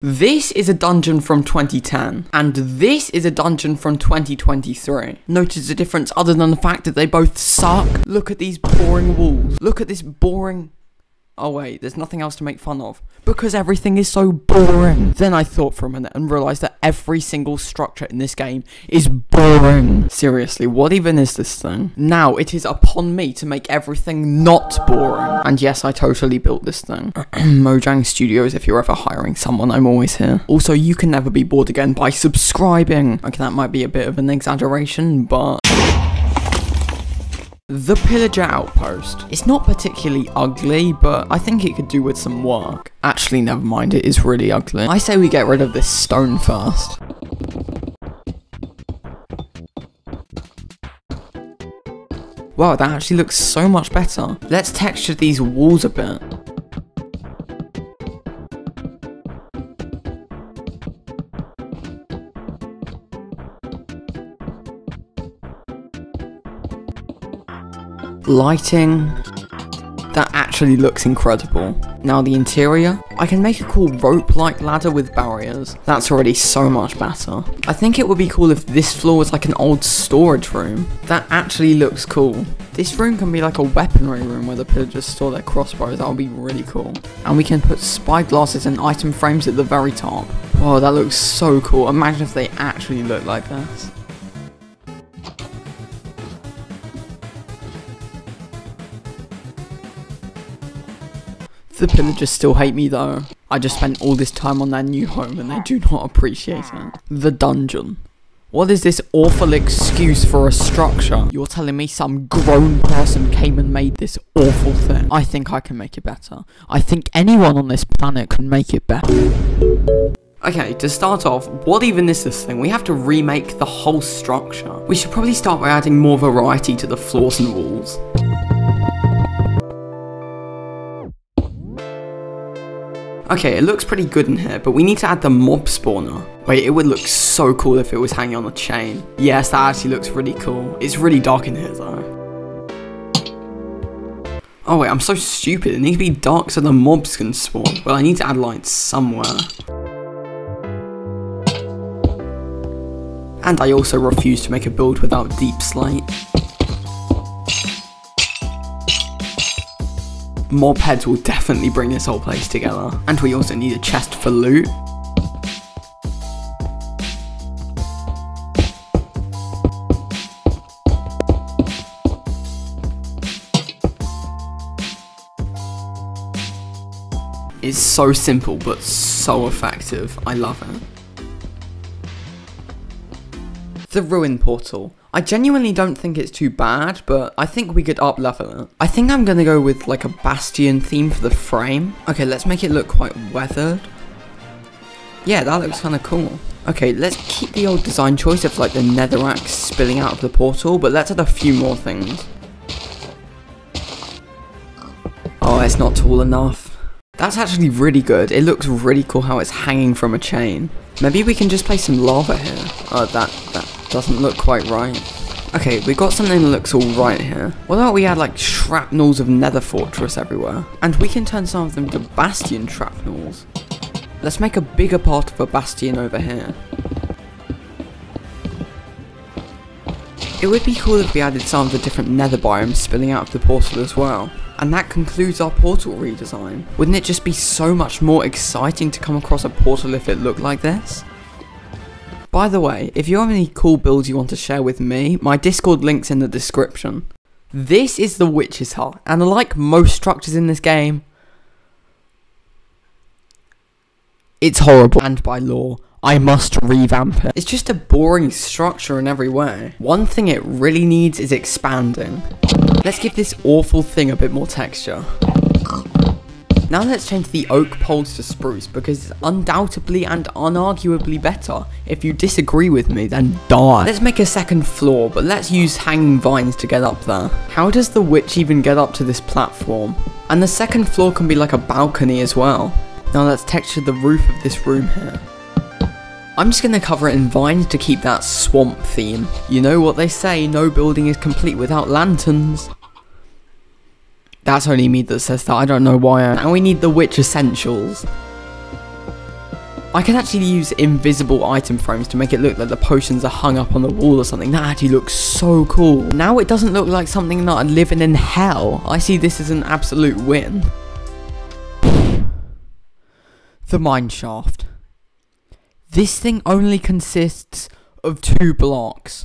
This is a dungeon from 2010, and this is a dungeon from 2023. Notice the difference other than the fact that they both suck? Look at these boring walls. Look at this boring... Oh wait, there's nothing else to make fun of. Because everything is so boring. Then I thought for a minute and realised that every single structure in this game is boring. Seriously, what even is this thing? Now, it is upon me to make everything not boring. And yes, I totally built this thing. Mojang Studios, if you're ever hiring someone, I'm always here. Also, you can never be bored again by subscribing. Okay, that might be a bit of an exaggeration, but... The Pillage Outpost. It's not particularly ugly, but I think it could do with some work. Actually, never mind, it is really ugly. I say we get rid of this stone first. Wow, that actually looks so much better. Let's texture these walls a bit. Lighting, that actually looks incredible. Now the interior, I can make a cool rope-like ladder with barriers. That's already so much better. I think it would be cool if this floor was like an old storage room. That actually looks cool. This room can be like a weaponry room where the pillagers store their crossbows. That would be really cool. And we can put spyglasses and item frames at the very top. Whoa, that looks so cool. Imagine if they actually looked like this. The pillagers still hate me though. I just spent all this time on their new home and they do not appreciate it. The dungeon. What is this awful excuse for a structure? You're telling me some grown person came and made this awful thing? I think I can make it better. I think anyone on this planet can make it better. Okay, to start off, what even is this thing? We have to remake the whole structure. We should probably start by adding more variety to the floors and walls. Okay, it looks pretty good in here, but we need to add the mob spawner. Wait, it would look so cool if it was hanging on a chain. Yes, that actually looks really cool. It's really dark in here though. Oh wait, I'm so stupid. It needs to be dark so the mobs can spawn. Well, I need to add lights somewhere. And I also refuse to make a build without deep slate. Mob heads will definitely bring this whole place together. And we also need a chest for loot. It's so simple but so effective. I love it. The ruin portal. I genuinely don't think it's too bad, but I think we could up level it. I think I'm gonna go with like a bastion theme for the frame. Okay, let's make it look quite weathered. Yeah, that looks kind of cool. Okay, let's keep the old design choice of like the netherrack spilling out of the portal, but let's add a few more things. Oh, it's not tall enough. That's actually really good. It looks really cool how it's hanging from a chain. Maybe we can just place some lava here. Oh, that doesn't look quite right. Okay, we got something that looks alright here. What about we add like shrapnels of nether fortress everywhere? And we can turn some of them to bastion shrapnels. Let's make a bigger part of a bastion over here. It would be cool if we added some of the different nether biomes spilling out of the portal as well. And that concludes our portal redesign. Wouldn't it just be so much more exciting to come across a portal if it looked like this? By the way, if you have any cool builds you want to share with me, my Discord link's in the description. This is the witch's hut, and like most structures in this game, it's horrible, and by law, I must revamp it. It's just a boring structure in every way. One thing it really needs is expanding. Let's give this awful thing a bit more texture. Now let's change the oak poles to spruce because it's undoubtedly and unarguably better. If you disagree with me, then die. Let's make a second floor, but let's use hanging vines to get up there. How does the witch even get up to this platform? And the second floor can be like a balcony as well. Now let's texture the roof of this room here. I'm just going to cover it in vines to keep that swamp theme. You know what they say, no building is complete without lanterns. That's only me that says that, I don't know why. Now we need the witch essentials. I could actually use invisible item frames to make it look like the potions are hung up on the wall or something. That actually looks so cool. Now it doesn't look like something that I'm living in hell. I see this as an absolute win. The Mineshaft. This thing only consists of 2 blocks.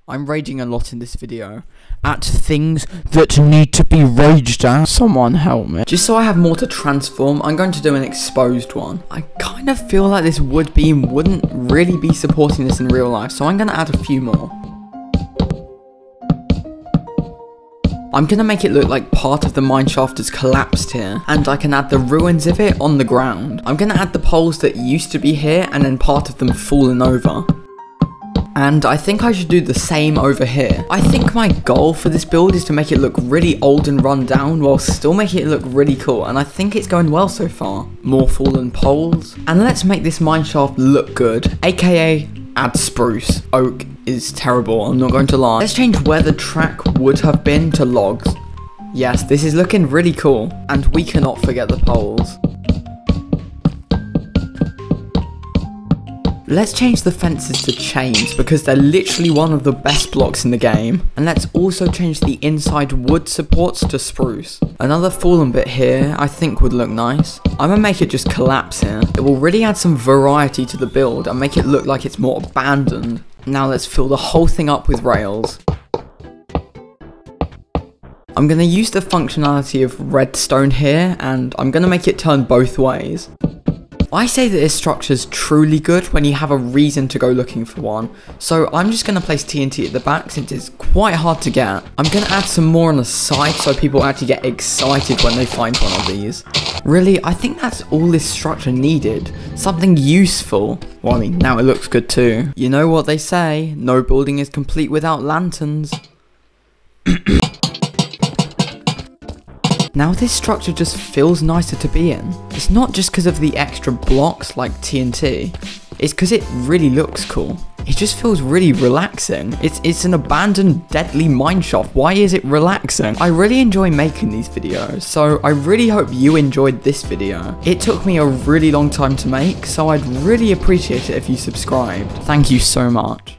I'm raging a lot in this video at things that need to be raged at. Someone help me. Just so I have more to transform, I'm going to do an exposed one. I kind of feel like this wood beam wouldn't really be supporting this in real life, so I'm going to add a few more. I'm going to make it look like part of the mineshaft has collapsed here, and I can add the ruins of it on the ground. I'm going to add the poles that used to be here, and then part of them fallen over. And I think I should do the same over here. I think my goal for this build is to make it look really old and run down while still making it look really cool, and I think it's going well so far. More fallen poles. And let's make this mineshaft look good, aka add spruce. Oak is terrible, I'm not going to lie. Let's change where the track would have been to logs. Yes, this is looking really cool. And we cannot forget the poles. Let's change the fences to chains because they're literally one of the best blocks in the game. And let's also change the inside wood supports to spruce. Another fallen bit here I think would look nice. I'm gonna make it just collapse here. It will really add some variety to the build and make it look like it's more abandoned. Now let's fill the whole thing up with rails. I'm gonna use the functionality of redstone here and I'm gonna make it turn both ways. I say that this structure is truly good when you have a reason to go looking for one, so I'm just going to place TNT at the back since it's quite hard to get. I'm going to add some more on the side so people actually get excited when they find one of these. Really, I think that's all this structure needed. Something useful. Well, I mean, now it looks good too. You know what they say, no building is complete without lanterns. Now this structure just feels nicer to be in. It's not just because of the extra blocks like TNT, it's because it really looks cool. It just feels really relaxing. It's an abandoned deadly mineshaft. Why is it relaxing? I really enjoy making these videos, so I really hope you enjoyed this video. It took me a really long time to make, so I'd really appreciate it if you subscribed. Thank you so much.